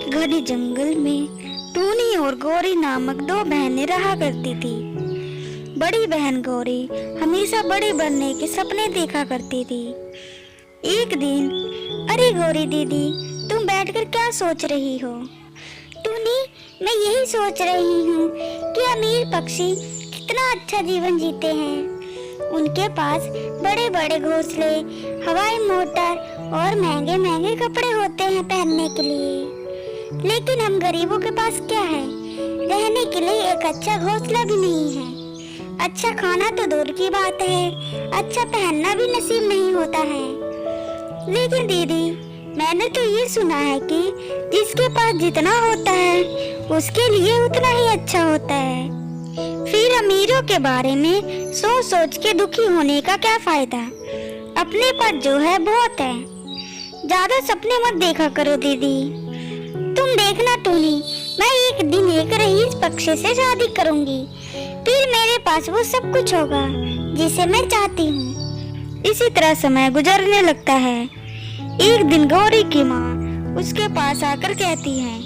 एक घने जंगल में टूनी और गौरी नामक दो बहनें रहा करती थी। बड़ी बहन गौरी हमेशा बड़े बनने के सपने देखा करती थी। एक दिन, अरे गौरी दीदी, तुम बैठकर क्या सोच रही हो? टूनी, मैं यही सोच रही हूँ कि अमीर पक्षी कितना अच्छा जीवन जीते हैं। उनके पास बड़े बड़े घोंसले, हवाई मोटर और महंगे महंगे कपड़े होते हैं पहनने के लिए। लेकिन हम गरीबों के पास क्या है? रहने के लिए एक अच्छा घोंसला भी नहीं है। अच्छा खाना तो दूर की बात है, अच्छा पहनना भी नसीब नहीं होता है। लेकिन दीदी, मैंने तो ये सुना है कि जिसके पास जितना होता है उसके लिए उतना ही अच्छा होता है। फिर अमीरों के बारे में सोच सोच के दुखी होने का क्या फायदा? अपने पास जो है बहुत है। ज्यादा सपने मत देखा करो दीदी। तुम देखना टूनी, मैं एक दिन एक रईस पक्षी से शादी करूंगी। फिर मेरे पास वो सब कुछ होगा जिसे मैं चाहती हूँ। इसी तरह समय गुजरने लगता है। एक दिन गौरी की माँ उसके पास आकर कहती है,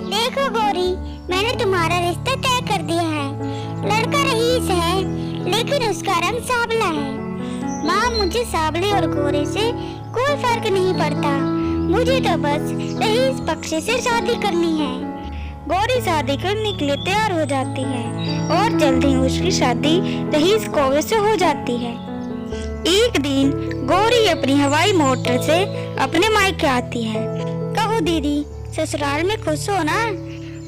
देखो गौरी, मैंने तुम्हारा रिश्ता तय कर दिया है। लड़का रईस है, लेकिन उसका रंग सांवला है। माँ, मुझे सांवले और गोरे से कोई फर्क नहीं पड़ता। मुझे तो बस रईस पक्षी से शादी करनी है। गौरी शादी करने के लिए तैयार हो जाती है और जल्द ही उसकी शादी रईस कौवे से हो जाती है। एक दिन गौरी अपनी हवाई मोटर से अपने मायके आती है। कहो दीदी, ससुराल में खुश हो ना?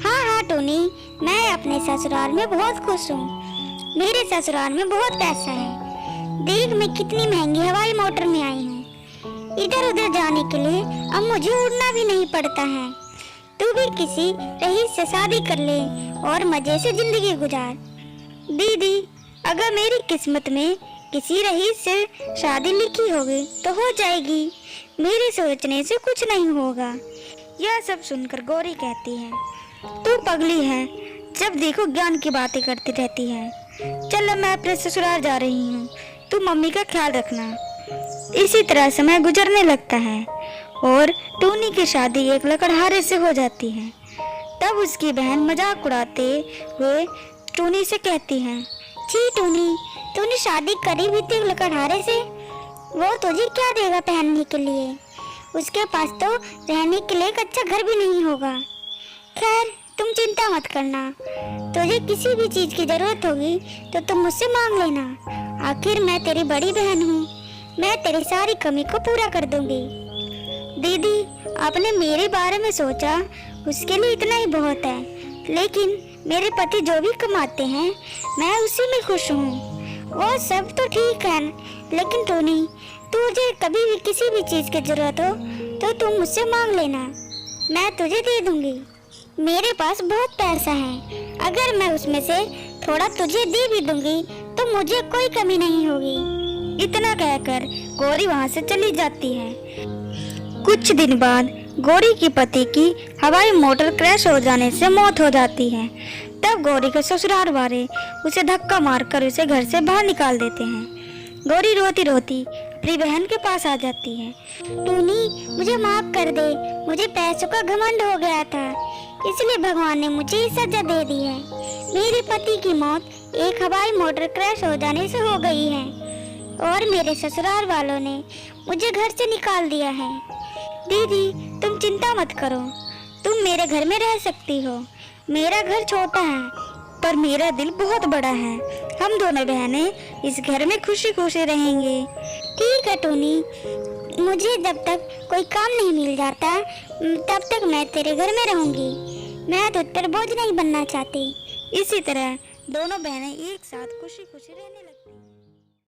हाँ हाँ टोनी, मैं अपने ससुराल में बहुत खुश हूँ। मेरे ससुराल में बहुत पैसा है। देख, मैं कितनी महंगी हवाई मोटर में आई हूँ। इधर उधर जाने के लिए अब मुझे उड़ना भी नहीं पड़ता है। तू भी किसी रईस से शादी कर ले और मजे से जिंदगी गुजार। दीदी, अगर मेरी किस्मत में किसी रईस से शादी लिखी होगी तो हो जाएगी। मेरे सोचने से कुछ नहीं होगा। यह सब सुनकर गौरी कहती है, तू पगली है, जब देखो ज्ञान की बातें करती रहती है। चलो, मैं अपने ससुराल जा रही हूँ, तू मम्मी का ख्याल रखना। इसी तरह समय गुजरने लगता है और टूनी की शादी एक लकड़हारे से हो जाती है। तब उसकी बहन मजाक उड़ाते हुए टूनी से कहती है, छी टूनी, तूने शादी करी भी थी लकड़हारे से? वो तुझे क्या देगा पहनने के लिए? उसके पास तो रहने के लिए एक अच्छा घर भी नहीं होगा। खैर, तुम चिंता मत करना। तुझे किसी भी चीज की जरूरत होगी तो तुम मुझसे मांग लेना। आखिर मैं तेरी बड़ी बहन हूँ, मैं तेरी सारी कमी को पूरा कर दूंगी। दीदी, आपने मेरे बारे में सोचा, उसके लिए इतना ही बहुत है। लेकिन मेरे पति जो भी कमाते हैं, मैं उसी में खुश हूँ। वो सब तो ठीक है, लेकिन टोनी, तुझे कभी भी किसी भी चीज की जरूरत हो तो तुम मुझसे मांग लेना, मैं तुझे दे दूंगी। मेरे पास बहुत पैसा है। अगर मैं उसमें से थोड़ा तुझे दे भी दूंगी तो मुझे कोई कमी नहीं होगी। इतना कहकर गौरी वहाँ से चली जाती है। कुछ दिन बाद गौरी के पति की हवाई मोटर क्रैश हो जाने से मौत हो जाती है। तब गौरी के ससुराल वाले उसे धक्का मारकर उसे घर से बाहर निकाल देते हैं। गौरी रोती रोती अपनी बहन के पास आ जाती है। टूनी, मुझे माफ कर दे, मुझे पैसों का घमंड हो गया था, इसलिए भगवान ने मुझे ये सजा दे दी है। मेरे पति की मौत एक हवाई मोटर क्रैश हो जाने से हो गई है और मेरे ससुराल वालों ने मुझे घर से निकाल दिया है। दीदी, तुम चिंता मत करो, तुम मेरे घर में रह सकती हो। मेरा घर छोटा है पर मेरा दिल बहुत बड़ा है। हम दोनों बहनें इस घर में खुशी खुशी रहेंगे। ठीक है टोनी, मुझे जब तक कोई काम नहीं मिल जाता तब तक मैं तेरे घर में रहूंगी। मैं तुझ पर बोझ नहीं बनना चाहती। इसी तरह दोनों बहनें एक साथ खुशी खुशी रहने लगी।